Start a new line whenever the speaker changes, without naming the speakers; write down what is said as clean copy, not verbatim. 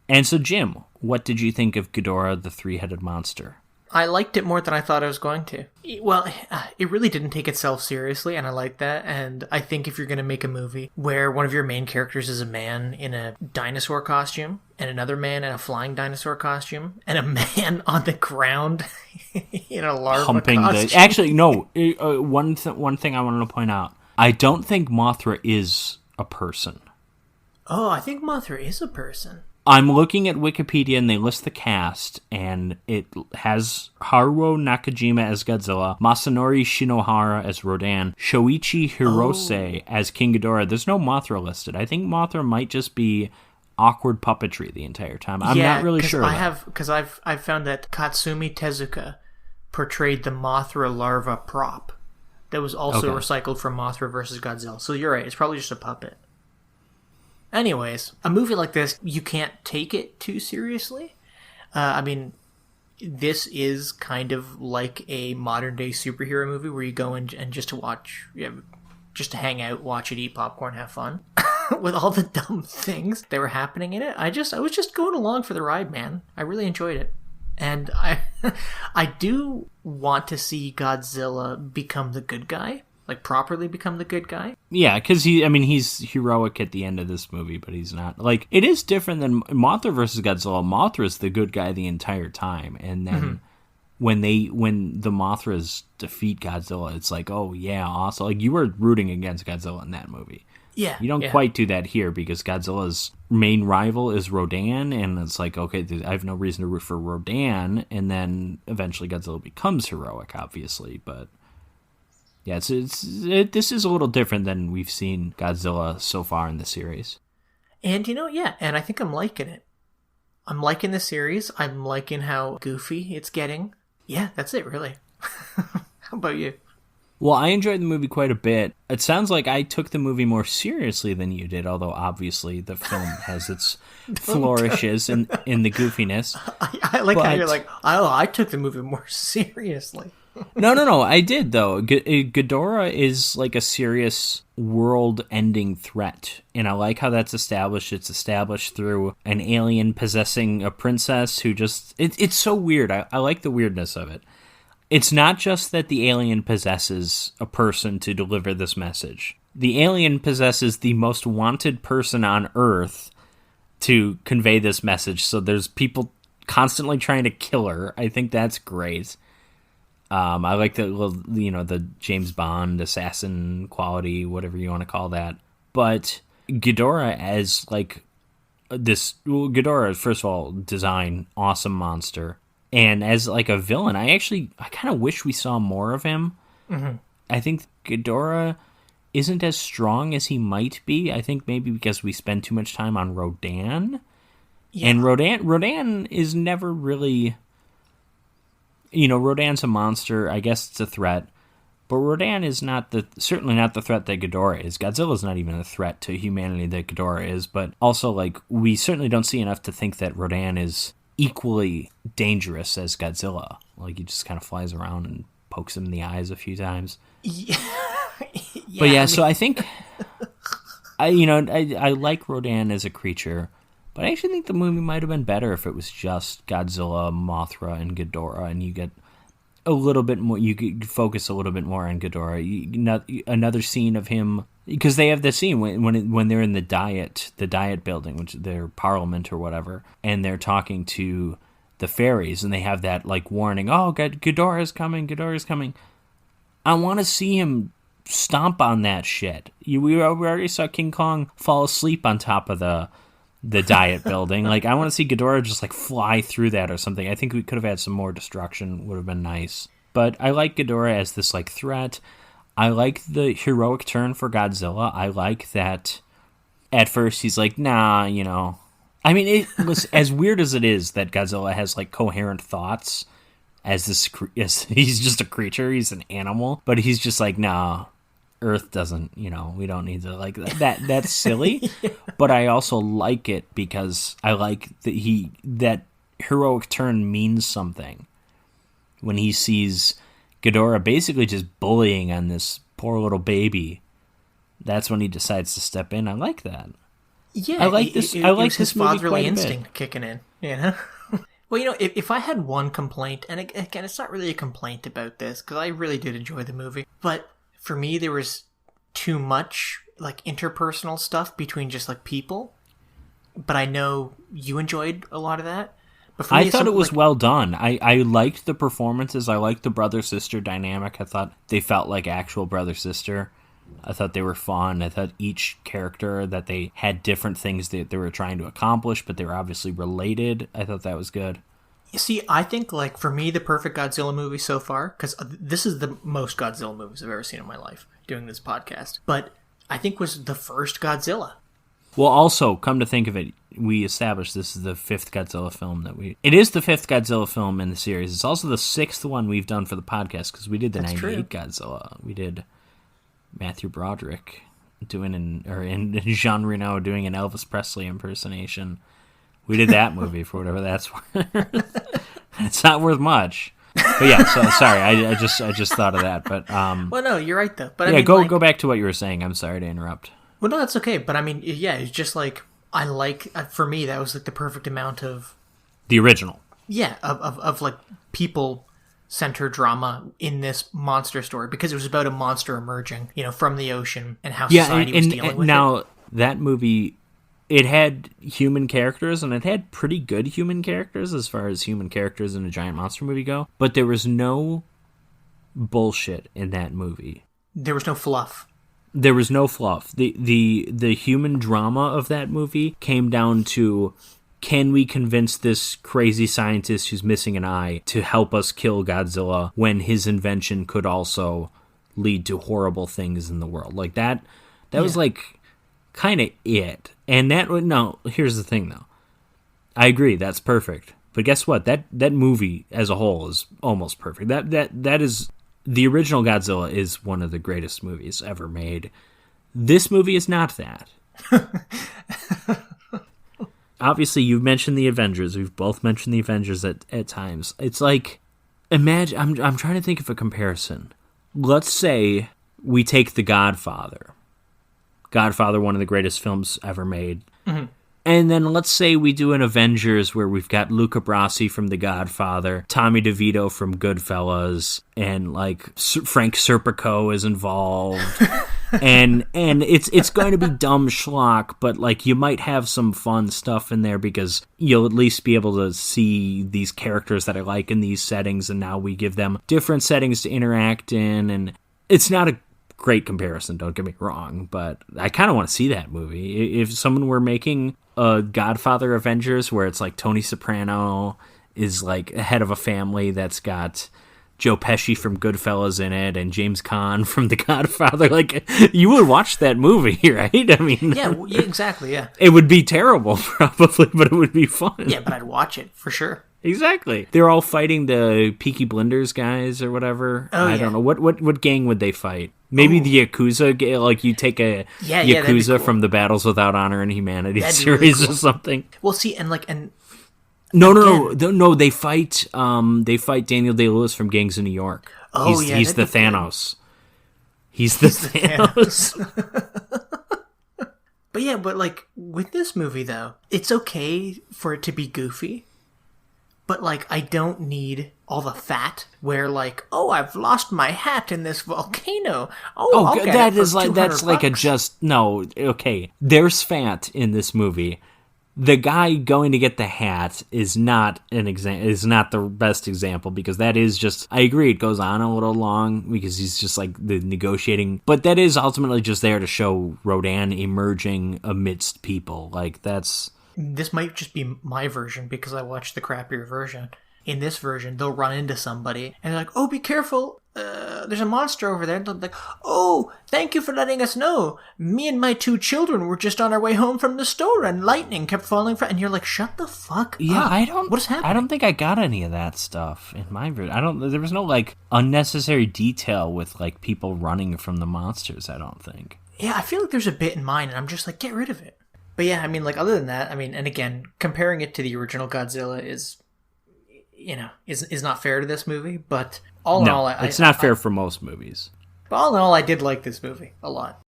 And so, Jim, what did you think of Ghidorah, the three-headed monster?
I liked it more than I thought I was going to. Well, it really didn't take itself seriously, and I like that. And I think if you're going to make a movie where one of your main characters is a man in a dinosaur costume, and another man in a flying dinosaur costume, and a man on the ground in a larva costume.
Actually, no. One thing I wanted to point out. I don't think Mothra is a person.
Oh, I think Mothra is a person.
I'm looking at Wikipedia, and they list the cast, and it has Haruo Nakajima as Godzilla, Masanori Shinohara as Rodan, Shoichi Hirose as King Ghidorah. There's no Mothra listed. I think Mothra might just be awkward puppetry the entire time. I'm not really sure.
Because I've found that Katsumi Tezuka portrayed the Mothra larva prop that was also recycled from Mothra vs. Godzilla. So you're right. It's probably just a puppet. Anyways, a movie like this, you can't take it too seriously. I mean, this is kind of like a modern-day superhero movie where you go in and just to watch, just to hang out, watch it, eat popcorn, have fun. With all the dumb things that were happening in it, I was just going along for the ride, man. I really enjoyed it. And I do want to see Godzilla become the good guy. Like, properly become the good guy?
Yeah, because he's heroic at the end of this movie, but he's not. Like, it is different than Mothra versus Godzilla. Mothra's the good guy the entire time, and then when the Mothras defeat Godzilla, it's like, oh yeah, awesome. Like, you were rooting against Godzilla in that movie.
Yeah.
You don't quite do that here, because Godzilla's main rival is Rodan, and it's like, okay, I have no reason to root for Rodan, and then eventually Godzilla becomes heroic, obviously, but... yeah, this is a little different than we've seen Godzilla so far in the series.
And, and I think I'm liking it. I'm liking the series. I'm liking how goofy it's getting. Yeah, that's it, really. How about you?
Well, I enjoyed the movie quite a bit. It sounds like I took the movie more seriously than you did, although obviously the film has its flourishes in the goofiness.
I like how you're like, oh, I took the movie more seriously.
No, I did, though. Ghidorah is like a serious world-ending threat, and I like how that's established. It's established through an alien possessing a princess who just... It's so weird. I like the weirdness of it. It's not just that the alien possesses a person to deliver this message. The alien possesses the most wanted person on Earth to convey this message, so there's people constantly trying to kill her. I think that's great. I like the James Bond assassin quality, whatever you want to call that. But Ghidorah as like this, Ghidorah, first of all, design, awesome monster. And as like a villain, I kind of wish we saw more of him. Mm-hmm. I think Ghidorah isn't as strong as he might be. I think maybe because we spend too much time on Rodan. Yeah. And Rodan is never really... Rodan's a monster. I guess it's a threat. But Rodan is certainly not the threat that Ghidorah is. Godzilla's not even a threat to humanity that Ghidorah is. But also, like, we certainly don't see enough to think that Rodan is equally dangerous as Godzilla. Like, he just kind of flies around and pokes him in the eyes a few times. Yeah. But yeah, so I think... I like Rodan as a creature. But I actually think the movie might have been better if it was just Godzilla, Mothra, and Ghidorah, and you get a little bit more. You could focus a little bit more on Ghidorah. Another scene of him, because they have this scene when they're in the diet building, which their parliament or whatever, and they're talking to the fairies, and they have that like warning. Oh, Ghidorah's coming! Ghidorah's coming! I want to see him stomp on that shit. We already saw King Kong fall asleep on top of the diet building. Like, I want to see Ghidorah just like fly through that or something. I think we could have had some more destruction, would have been nice. But I like Ghidorah as this like threat. I like the heroic turn for Godzilla. I like that at first he's like, nah, I mean, it was as weird as it is that Godzilla has like coherent thoughts as he's just a creature, he's an animal, but he's just like, nah, Earth doesn't, we don't need to like that. That's silly, yeah. But I also like it because I like that heroic turn means something. When he sees Ghidorah basically just bullying on this poor little baby, that's when he decides to step in. I like that.
Yeah,
I like this. I like
his
this movie
fatherly
quite a
instinct
bit.
kicking in. You know. Well, if I had one complaint, and again, it's not really a complaint about this because I really did enjoy the movie, but for me, there was too much like interpersonal stuff between just like people. But I know you enjoyed a lot of that. But for me,
I thought it was well done. I liked the performances. I liked the brother-sister dynamic. I thought they felt like actual brother-sister. I thought they were fun. I thought each character, that they had different things that they were trying to accomplish, but they were obviously related. I thought that was good.
You see, I think, like, for me, the perfect Godzilla movie so far, because this is the most Godzilla movies I've ever seen in my life, doing this podcast, but I think was the first Godzilla.
Well, also, come to think of it, we established this is the 5th Godzilla film that we... It is the 5th Godzilla film in the series. It's also the 6th one we've done for the podcast, because we did the 98 Godzilla. We did Matthew Broderick and Jean Reno doing an Elvis Presley impersonation. We did that movie for whatever that's worth. It's not worth much. But yeah, so sorry, I just thought of that. But
well, no, you're right though. But
yeah,
I mean,
go back to what you were saying. I'm sorry to interrupt.
Well, no, that's okay. But I mean, yeah, it's just like for me, that was like the perfect amount of
the original.
Yeah, of like people center drama in this monster story because it was about a monster emerging, from the ocean and how society was dealing with it.
Now that movie, it had human characters and it had pretty good human characters as far as human characters in a giant monster movie go, but there was no bullshit in that movie.
There was no fluff.
There was no fluff. The human drama of that movie came down to, can we convince this crazy scientist who's missing an eye to help us kill Godzilla when his invention could also lead to horrible things in the world? Like that was like kind of it. And here's the thing though. I agree, that's perfect. But guess what? That movie as a whole is almost perfect. That is... The original Godzilla is one of the greatest movies ever made. This movie is not that. Obviously, you've mentioned the Avengers. We've both mentioned the Avengers at times. It's like, imagine... I'm trying to think of a comparison. Let's say we take The Godfather. Godfather, one of the greatest films ever made. Mm-hmm. And then let's say we do an Avengers where we've got Luca Brasi from The Godfather, Tommy DeVito from Goodfellas, and like Frank Serpico is involved. and it's going to be dumb schlock, but like you might have some fun stuff in there because you'll at least be able to see these characters that I like in these settings, and now we give them different settings to interact in, and it's not a great comparison, don't get me wrong, but I kind of want to see that movie. If someone were making a Godfather Avengers where it's like Tony Soprano is like head of a family that's got Joe Pesci from Goodfellas in it and James Caan from The Godfather, like you would watch that movie, right? I mean,
yeah, exactly, yeah.
It would be terrible probably, but it would be fun.
Yeah, but I'd watch it for sure.
Exactly. They're all fighting the Peaky Blinders guys or whatever. I don't know. What gang would they fight? Maybe the Yakuza, like you take a Yakuza cool. from the Battles Without Honor and Humanity series really cool. or something.
Well, see, and
No, they fight Daniel Day-Lewis from Gangs of New York. He's the Thanos. He's the Thanos.
But like with this movie though, it's okay for it to be goofy. But, like, I don't need all the fat where, like, oh, I've lost my hat in this volcano. Okay. There's fat in this movie. The guy going to get the hat is not the best example because that is just, I agree, it goes on a little long because he's just, like, the negotiating. But that is ultimately just there to show Rodan emerging amidst people. Like, that's... This might just be my version because I watched the crappier version. In this version, they'll run into somebody and they're like, oh, be careful. There's a monster over there. And they're like, oh, thank you for letting us know. Me and my 2 children were just on our way home from the store and lightning kept falling from... And you're like, shut the fuck up. What is happening?
I don't think I got any of that stuff in my version. There was no, like, unnecessary detail with, like, people running from the monsters, I don't think.
Yeah, I feel like there's a bit in mine and I'm just like, get rid of it. But yeah, I mean, like, other than that, I mean, and again, comparing it to the original Godzilla is not fair to this movie, but all in all...
it's not fair for most movies.
But all in all, I did like this movie a lot.